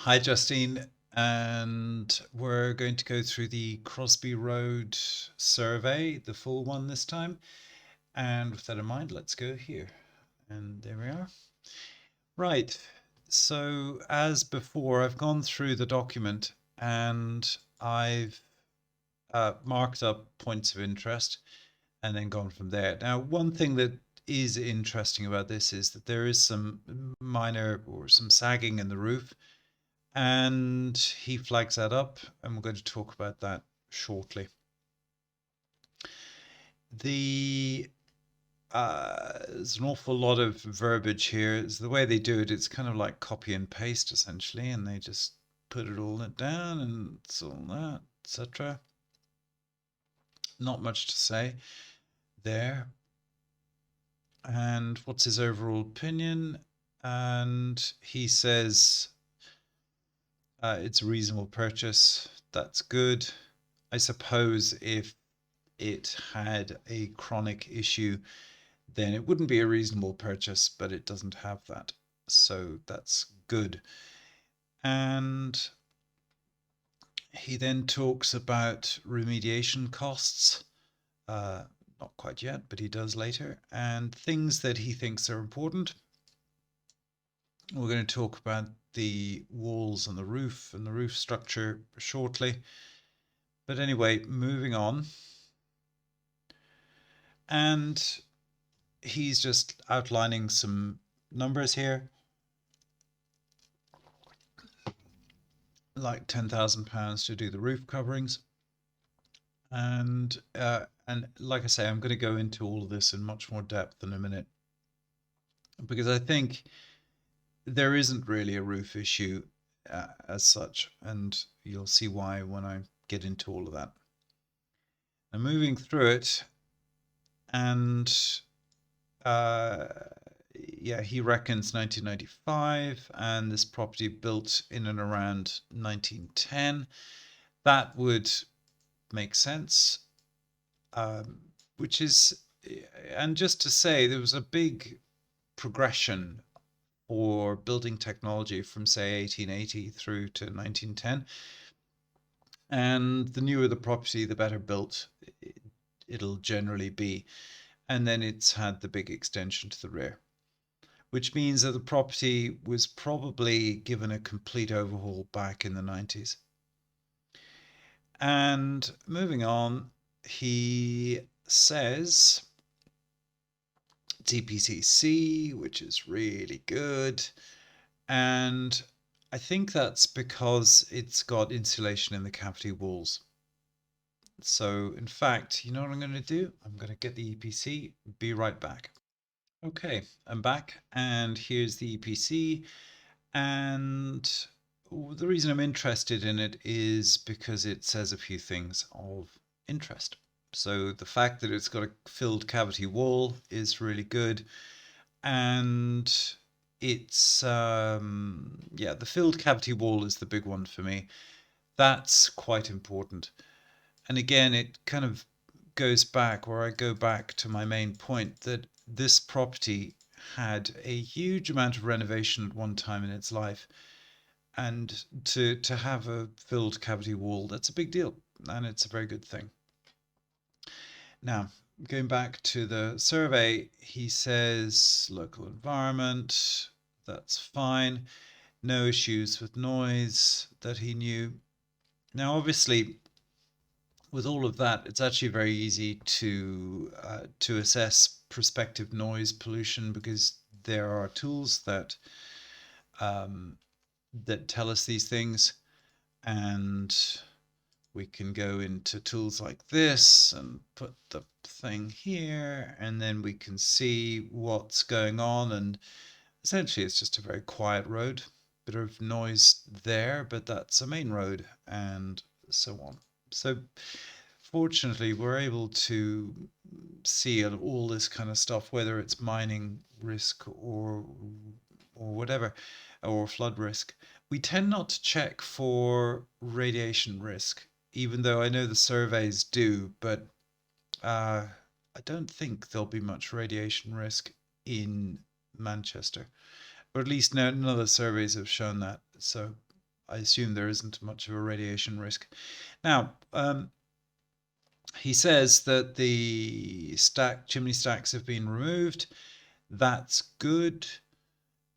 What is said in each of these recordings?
Hi, Justine, and we're going to go through the Crosby Road survey, the full one this time. And with that in mind, let's go here. And there we are. Right. So, as before, I've gone through the document and I've marked up points of interest and then gone from there. Now, one thing that is interesting about this is that there is some minor or some sagging in the roof, and he flags that up, and we're going to talk about that shortly. There's an awful lot of verbiage here. It's the way they do it. It's kind of like copy and paste essentially, and they just put it all down and it's all that, etc. Not much to say there. And what's his overall opinion? And he says it's a reasonable purchase. That's good. I suppose if it had a chronic issue, then it wouldn't be a reasonable purchase, but it doesn't have that. So that's good. And he then talks about remediation costs. Not quite yet, but he does later. And things that he thinks are important. We're going to talk about the walls and the roof structure shortly. But anyway, moving on. And he's just outlining some numbers here, like £10,000 to do the roof coverings. And like I say, I'm going to go into all of this in much more depth in a minute, because I think there isn't really a roof issue as such, and you'll see why when I get into all of that. I'm moving through it, and yeah, he reckons 1995, and this property built in and around 1910. That would make sense, which is, and just to say, there was a big progression for building technology from, say, 1880 through to 1910. And the newer the property, the better built it'll generally be. And then it's had the big extension to the rear, which means that the property was probably given a complete overhaul back in the 90s. And moving on, he says it's EPCC, which is really good. And I think that's because it's got insulation in the cavity walls. So in fact, you know what I'm going to do? I'm going to get the EPC, be right back. Okay, I'm back, and here's the EPC. And the reason I'm interested in it is because it says a few things of interest. So the fact that it's got a filled cavity wall is really good. And it's, yeah, the filled cavity wall is the big one for me. That's quite important. And again, it kind of goes back, where I go back to my main point, that this property had a huge amount of renovation at one time in its life. And to have a filled cavity wall, that's a big deal, and it's a very good thing. Now, going back to the survey, he says local environment, that's fine. No issues with noise that he knew. Now, obviously, with all of that, it's actually very easy to assess prospective noise pollution, because there are tools that that tell us these things, and we can go into tools like this and put the thing here, and then we can see what's going on. And essentially, it's just a very quiet road, bit of noise there, but that's a main road, and so on. So fortunately, we're able to see all this kind of stuff, whether it's mining risk or whatever, or flood risk. We tend not to check for radiation risk, even though I know the surveys do, but I don't think there'll be much radiation risk in Manchester, or at least none of the surveys have shown that. So I assume there isn't much of a radiation risk. Now, he says that the chimney stacks have been removed. That's good.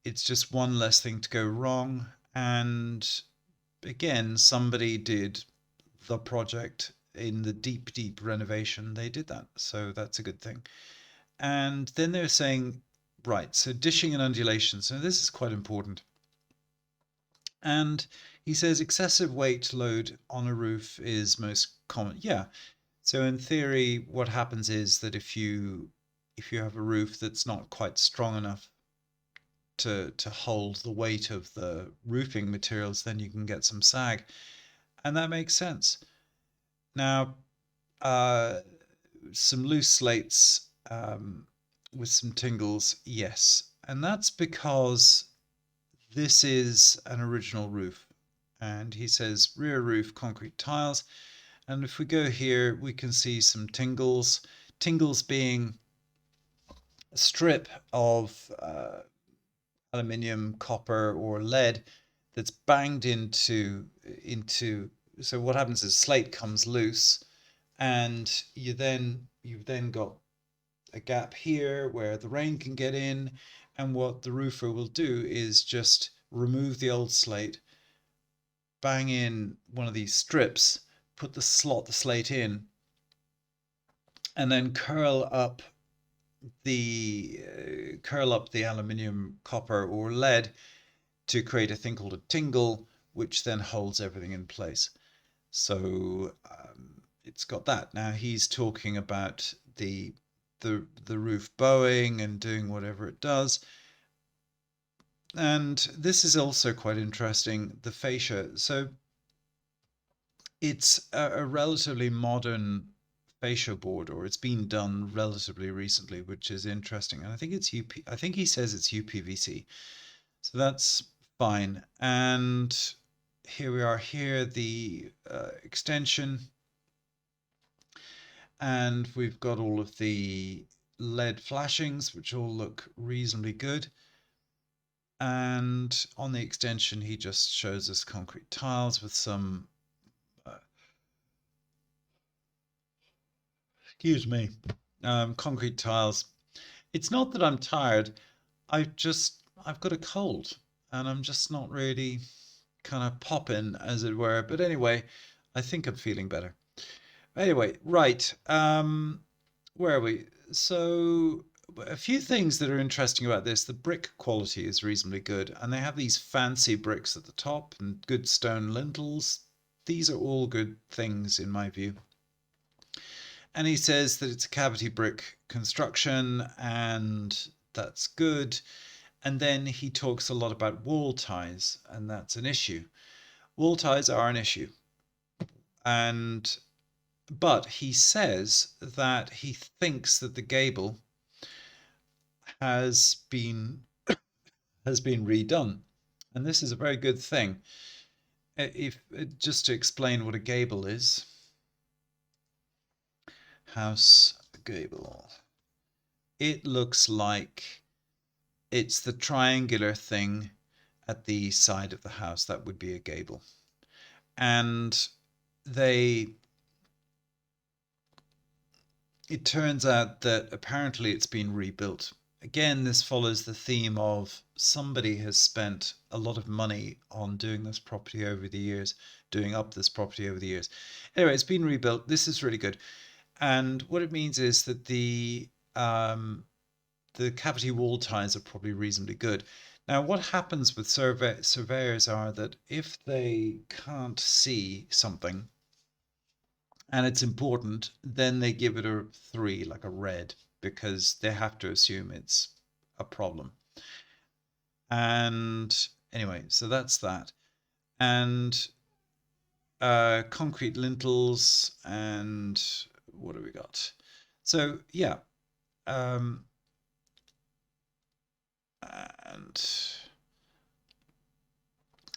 It's just one less thing to go wrong. And again, somebody did the project in the deep renovation. They did that. So that's a good thing. And then they're saying, right, so dishing and undulation. So this is quite important. And he says excessive weight load on a roof is most common. Yeah. So in theory, what happens is that if you have a roof that's not quite strong enough to hold the weight of the roofing materials, then you can get some sag, and that makes sense. Now, some loose slates with some tingles, yes, and that's because this is an original roof, and he says rear roof concrete tiles. And if we go here, we can see some tingles. Tingles being a strip of aluminium, copper, or lead that's banged into. So what happens is slate comes loose, and you've then got a gap here where the rain can get in. And what the roofer will do is just remove the old slate, bang in one of these strips, slot the slate in, and then curl up the aluminium, copper, or lead to create a thing called a tingle, which then holds everything in place. So it's got that. Now he's talking about the roof bowing and doing whatever it does. And this is also quite interesting, the fascia. So it's a relatively modern fascia board, or it's been done relatively recently, which is interesting. And I think it's I think he says it's UPVC, so that's fine. And here we are. Here the extension, and we've got all of the LED flashings, which all look reasonably good. And on the extension, he just shows us concrete tiles with some excuse me, concrete tiles. It's not that I'm tired. I've got a cold, and I'm just not really kind of popping, as it were. But anyway, I think I'm feeling better. Anyway, right. Where are we? So a few things that are interesting about this. The brick quality is reasonably good, and they have these fancy bricks at the top and good stone lintels. These are all good things in my view. And he says that it's a cavity brick construction, and that's good. And then he talks a lot about wall ties, and that's an issue. Wall ties are an issue. But he says that he thinks that the gable has been redone. And this is a very good thing. If just to explain what a gable is. House gable. It looks like it's the triangular thing at the side of the house. That would be a gable. And it turns out that apparently it's been rebuilt. Again, this follows the theme of somebody has spent a lot of money on doing this property over the years, doing up this property over the years. Anyway, it's been rebuilt. This is really good. And what it means is that the cavity wall ties are probably reasonably good. Now, what happens with surveyors are that if they can't see something and it's important, then they give it a 3, like a red, because they have to assume it's a problem. And anyway, so that's that. And concrete lintels, and what do we got? So yeah, and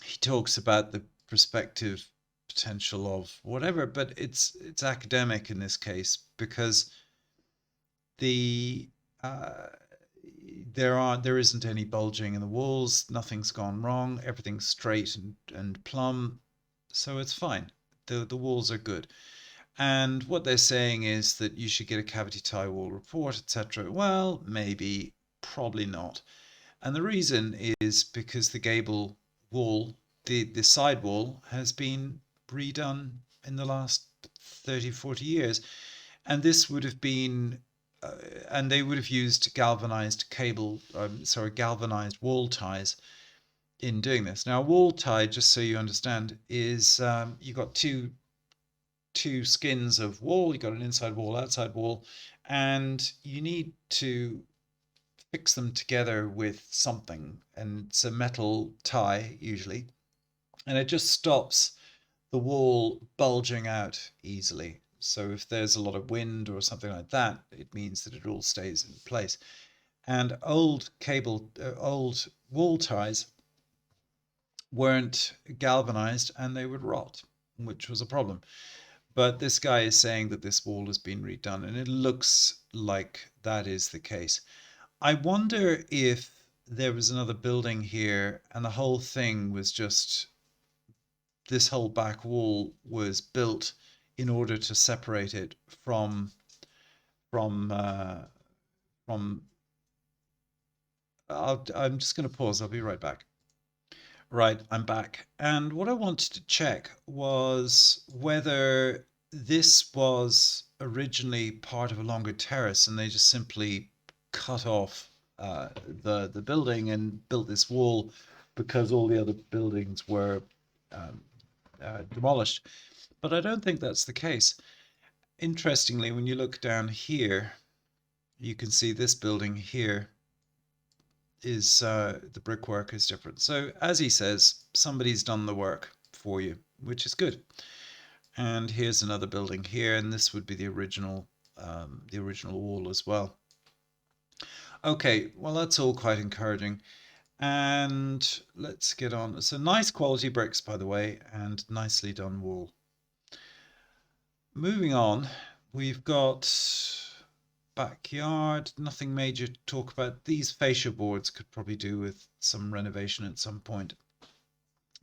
he talks about the prospective potential of whatever, but it's academic in this case, because the there isn't any bulging in the walls, nothing's gone wrong, everything's straight and plumb, so it's fine. The walls are good. And what they're saying is that you should get a cavity tie wall report, etc. Well, maybe, probably not. And the reason is because the gable wall, the side wall, has been redone in the last 30, 40 years. And this would have been, and they would have used galvanized galvanized wall ties in doing this. Now, a wall tie, just so you understand, is you've got two skins of wall. You've got an inside wall, outside wall, and you need to fix them together with something. And it's a metal tie usually, and it just stops the wall bulging out easily. So if there's a lot of wind or something like that, it means that it all stays in place. And old wall ties weren't galvanized and they would rot, which was a problem. But this guy is saying that this wall has been redone, and it looks like that is the case. I wonder if there was another building here and the whole thing was just, this whole back wall was built in order to separate it from from. I'm just going to pause. I'll be right back. Right, I'm back. And what I wanted to check was whether this was originally part of a longer terrace and they just simply cut off the building and built this wall because all the other buildings were um, demolished. But I don't think that's the case. Interestingly, when you look down here, you can see this building here is the brickwork is different. So as he says, somebody's done the work for you, which is good. And here's another building here, and this would be the original wall as well. Okay, well that's all quite encouraging. And let's get on. So nice quality bricks, by the way, and nicely done wall. Moving on, we've got backyard, nothing major to talk about. These fascia boards could probably do with some renovation at some point.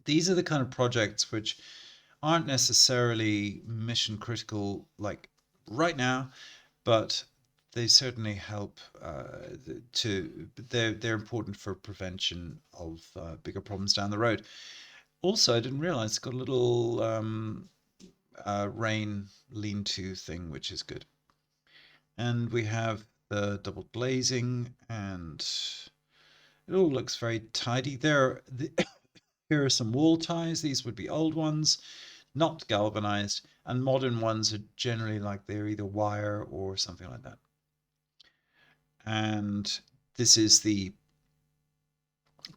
These are the kind of projects which aren't necessarily mission critical like right now, but they certainly help they're important for prevention of bigger problems down the road. Also, I didn't realize it's got a little rain lean-to thing, which is good. And we have the double glazing, and it all looks very tidy. Here are some wall ties. These would be old ones, not galvanized, and modern ones are generally like they're either wire or something like that. And this is the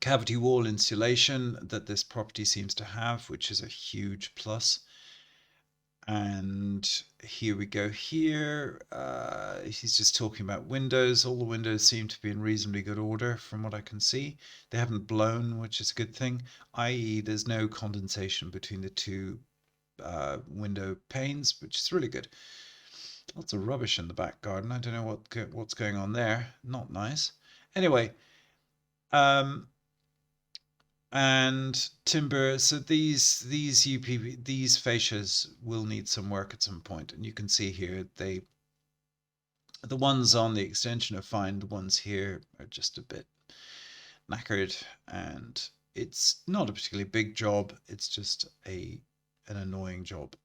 cavity wall insulation that this property seems to have, which is a huge plus. And here we go here. He's just talking about windows. All the windows seem to be in reasonably good order from what I can see. They haven't blown, which is a good thing, i.e. there's no condensation between the two window panes, which is really good. Lots of rubbish in the back garden. I don't know what's going on there. Not nice. Anyway, and timber. So these fascias will need some work at some point, and you can see here the ones on the extension are fine. The ones here are just a bit knackered, and it's not a particularly big job. It's just an annoying job.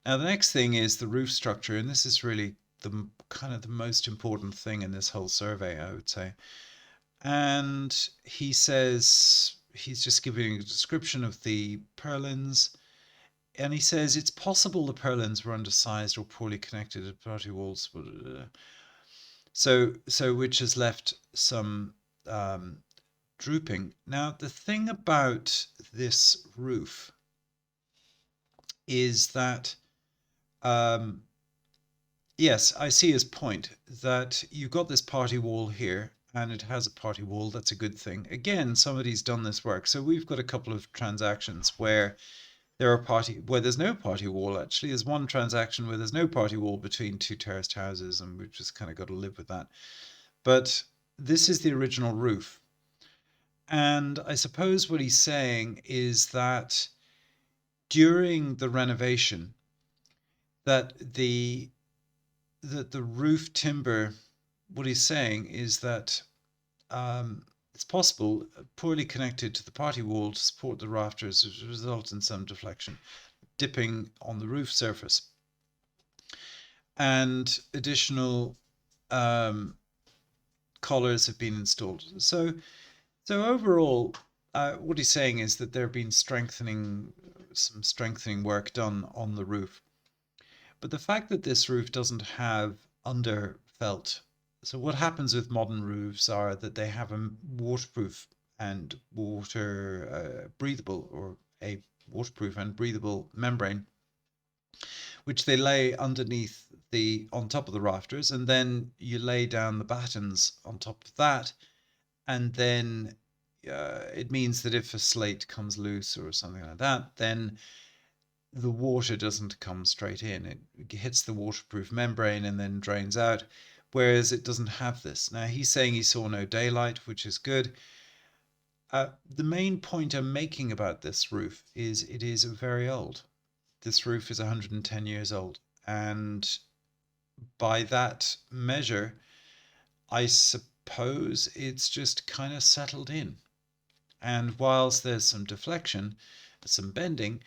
Now the next thing is the roof structure, and this is really the kind of the most important thing in this whole survey, I would say. And he says he's just giving a description of the purlins, and he says it's possible the purlins were undersized or poorly connected at party walls. So which has left some drooping. Now the thing about this roof is that yes, I see his point that you've got this party wall here and it has a party wall. That's a good thing. Again, somebody's done this work. So we've got a couple of transactions where there's no party wall. Actually, there's one transaction where there's no party wall between two terraced houses, and we've just kind of got to live with that. But this is the original roof. And I suppose what he's saying is that during the renovation, that the roof timber, what he's saying is that it's possible, poorly connected to the party wall to support the rafters as a result in some deflection, dipping on the roof surface. And additional collars have been installed. So overall, what he's saying is that there have been some strengthening work done on the roof. But the fact that this roof doesn't have underfelt, so what happens with modern roofs are that they have a waterproof and water breathable, or a waterproof and breathable membrane, which they lay underneath on top of the rafters, and then you lay down the battens on top of that, and then it means that if a slate comes loose or something like that, then the water doesn't come straight in. It hits the waterproof membrane and then drains out, whereas it doesn't have this. Now, he's saying he saw no daylight, which is good. The main point I'm making about this roof is it is very old. This roof is 110 years old. And by that measure, I suppose it's just kind of settled in. And whilst there's some deflection, some bending,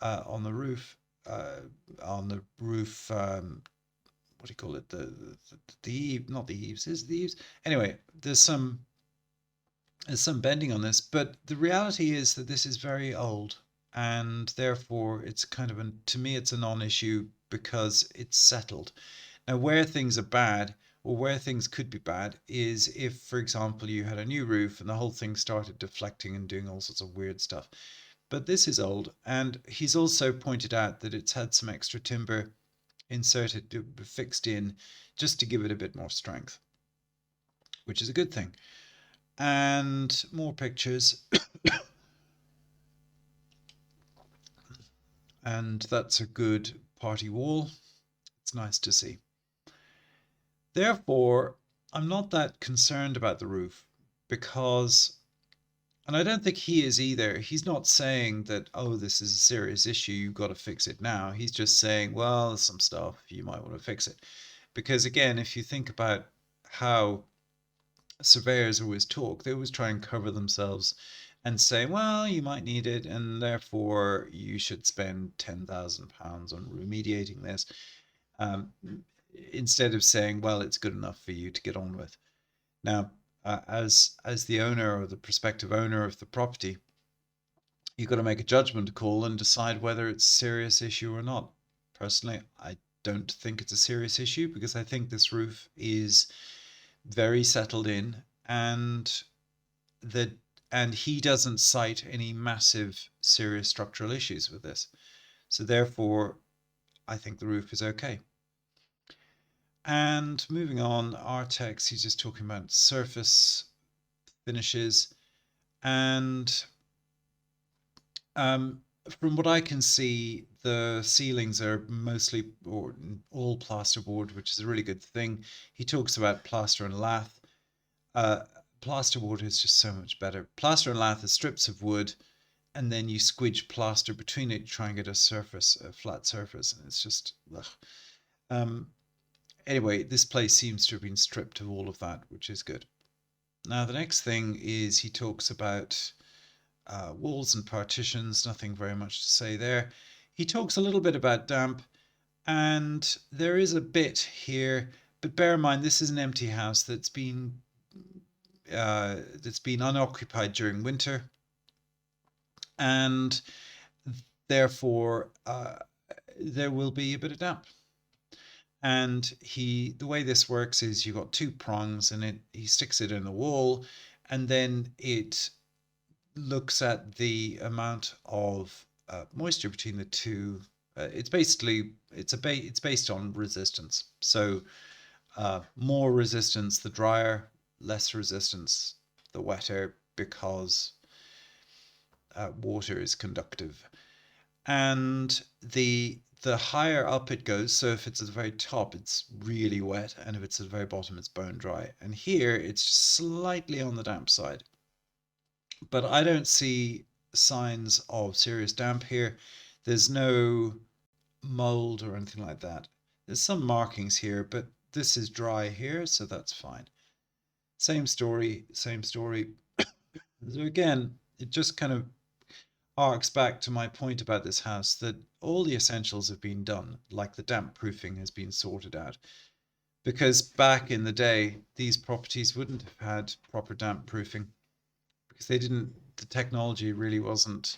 on the roof, what do you call it? The eave, not the eaves, is the eaves. Anyway, there's some bending on this, but the reality is that this is very old, and therefore it's kind of to me it's a non-issue because it's settled. Now, where things are bad, or where things could be bad, is if, for example, you had a new roof and the whole thing started deflecting and doing all sorts of weird stuff. But this is old, and he's also pointed out that it's had some extra timber inserted, fixed in, just to give it a bit more strength, which is a good thing. And more pictures. And that's a good party wall. It's nice to see. Therefore, I'm not that concerned about the roof because, and I don't think he is either. He's not saying that, oh, this is a serious issue, you've got to fix it now. He's just saying, well, there's some stuff, you might want to fix it. Because again, if you think about how surveyors always talk, they always try and cover themselves and say, well, you might need it, and therefore you should spend £10,000 on remediating this, instead of saying, well, it's good enough for you to get on with. Now, as the owner or the prospective owner of the property, you've got to make a judgment call and decide whether it's a serious issue or not. Personally, I don't think it's a serious issue because I think this roof is very settled in, and he doesn't cite any massive serious structural issues with this. So therefore, I think the roof is okay. And moving on, our text, he's just talking about surface finishes. And from what I can see, the ceilings are mostly or all plasterboard, which is a really good thing. He talks about plaster and lath. Plasterboard is just so much better. Plaster and lath is strips of wood, and then you squidge plaster between it, try and get a flat surface, and it's just ugh. Anyway, this place seems to have been stripped of all of that, which is good. Now, the next thing is he talks about walls and partitions, nothing very much to say there. He talks a little bit about damp, and there is a bit here, but bear in mind this is an empty house that's been unoccupied during winter, and therefore there will be a bit of damp. And the way this works is you've got two prongs, and he sticks it in the wall, and then it looks at the amount of moisture between the two. It's based on resistance. So more resistance, the drier; less resistance, the wetter, because water is conductive. And the the higher up it goes, so if it's at the very top, it's really wet, and if it's at the very bottom, it's bone dry. And here, it's just slightly on the damp side. But I don't see signs of serious damp here. There's no mold or anything like that. There's some markings here, but this is dry here, so that's fine. Same story, same story. So again, it just kind of arcs back to my point about this house that all the essentials have been done, like the damp proofing has been sorted out. Because back in the day, these properties wouldn't have had proper damp proofing because the technology really wasn't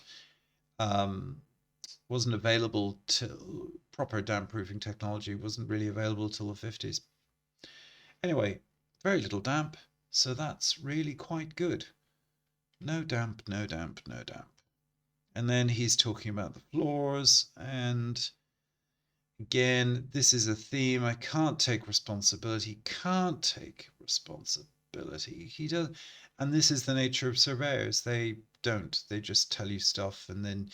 available till proper damp proofing technology wasn't really available till the 50s. Anyway, very little damp, so that's really quite good. No damp, no damp, no damp. And then he's talking about the floors, and again, this is a theme. I can't take responsibility. Can't take responsibility. He does, and this is the nature of surveyors. They don't. They just tell you stuff, and then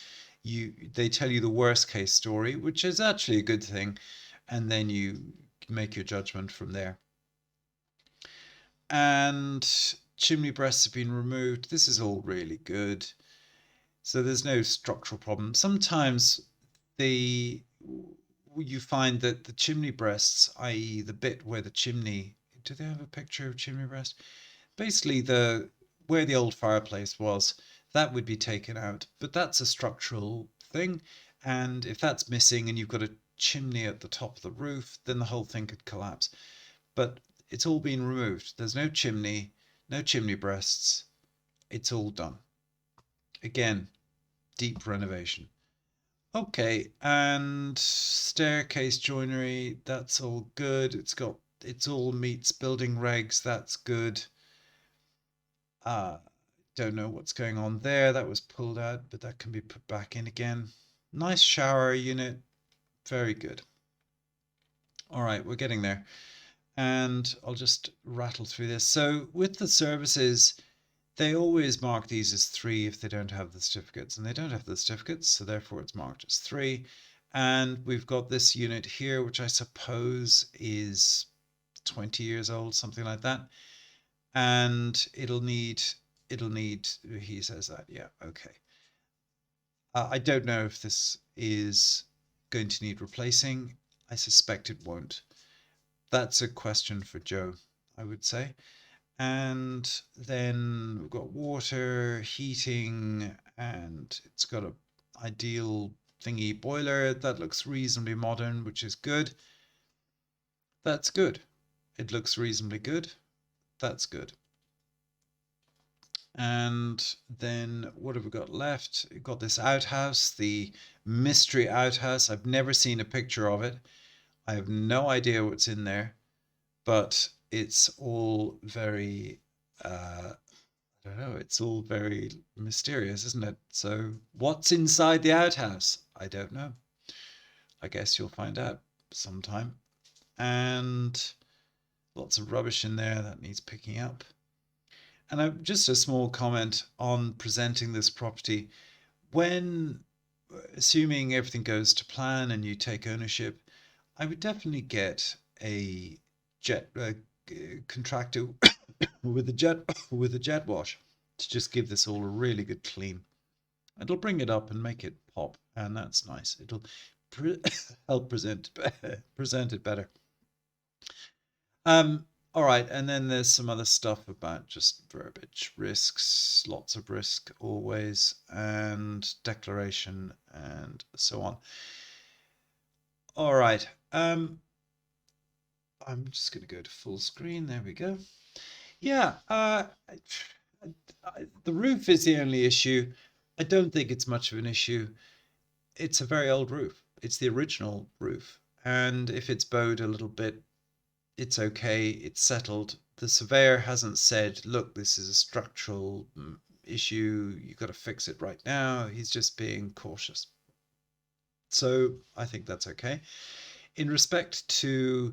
they tell you the worst case story, which is actually a good thing, and then you make your judgment from there. And chimney breasts have been removed. This is all really good. So there's no structural problem. Sometimes you find that the chimney breasts, i.e. the bit where the chimney, do they have a picture of chimney breast? Basically where the old fireplace was, that would be taken out, but that's a structural thing. And if that's missing and you've got a chimney at the top of the roof, then the whole thing could collapse. But it's all been removed. There's no chimney breasts. It's all done. Again, deep renovation. Okay, and staircase joinery, that's all good. It's all meets building regs, that's good. Don't know what's going on there. That was pulled out, but that can be put back in again. Nice shower unit, very good. All right, we're getting there. And I'll just rattle through this. So with the services, they always mark these as 3 if they don't have the certificates, and they don't have the certificates, so therefore it's marked as 3. And we've got this unit here, which I suppose is 20 years old, something like that. And it'll need, he says that, yeah, okay. I don't know if this is going to need replacing. I suspect it won't. That's a question for Joe, I would say. And then we've got water, heating, and it's got a ideal thingy boiler that looks reasonably modern, which is good. That's good. It looks reasonably good. That's good. And then what have we got left? We've got this outhouse, the mystery outhouse. I've never seen a picture of it. I have no idea what's in there, but it's all very, I don't know, it's all very mysterious, isn't it? So what's inside the outhouse? I don't know. I guess you'll find out sometime. And lots of rubbish in there that needs picking up. And just a small comment on presenting this property. When, assuming everything goes to plan and you take ownership, I would definitely get a jet contractor with a jet wash to just give this all a really good clean. It'll bring it up and make it pop, and that's nice. It'll help present it better. All right, and then there's some other stuff about just verbiage, risks, lots of risk always, and declaration, and so on. All right, I'm just going to go to full screen. There we go. Yeah, the roof is the only issue. I don't think it's much of an issue. It's a very old roof. It's the original roof, and if it's bowed a little bit, it's okay, it's settled. The surveyor hasn't said, look, this is a structural issue, you've got to fix it right now. He's just being cautious. So I think that's okay. In respect to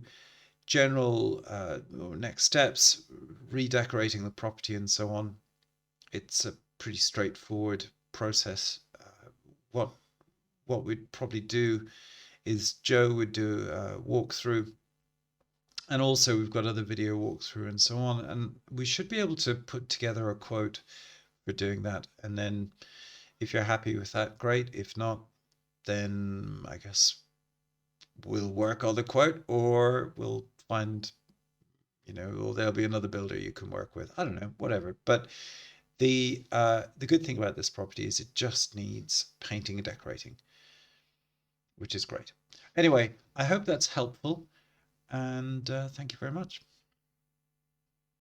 general next steps, redecorating the property and so on, it's a pretty straightforward process. What we'd probably do is Joe would do a walkthrough, and also we've got other video walkthrough and so on, and we should be able to put together a quote for doing that. And then if you're happy with that, great. If not, then I guess we'll work on the quote, or we'll find, or there'll be another builder you can work with. I don't know, whatever. But the good thing about this property is it just needs painting and decorating, which is great. Anyway, I hope that's helpful, and thank you very much.